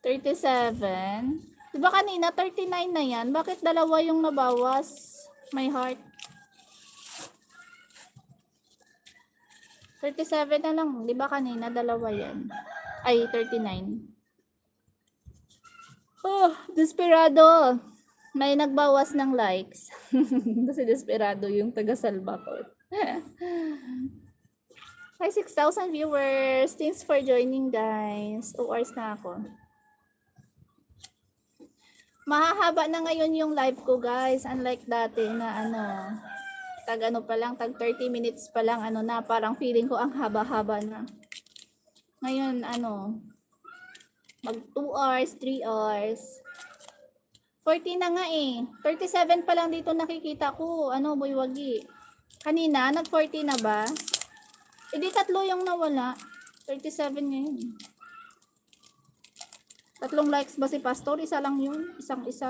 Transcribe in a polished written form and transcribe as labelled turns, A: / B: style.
A: 37. Diba kanina 39 na yan? Bakit dalawa yung nabawas? My heart. 37 na lang. Diba kanina dalawa yan? Ay, 39. Oh, desperado. May nagbawas ng likes. Kasi desperado yung taga-salba ko. Hi, 6,000 viewers. Thanks for joining, guys. 2 hours na ako. Mahahaba na ngayon yung live ko, guys. Unlike dati na tag 30 minutes pa lang, na, parang feeling ko ang haba-haba na. Ngayon, mag 2 hours, 3 hours. 40 na nga eh. 37 pa lang dito nakikita ko. Buywagi. Kanina, nag-40 na ba? E di 3 yung nawala. 37 ngayon. 3 likes ba si Pastor? Isa lang yun. Isang-isa.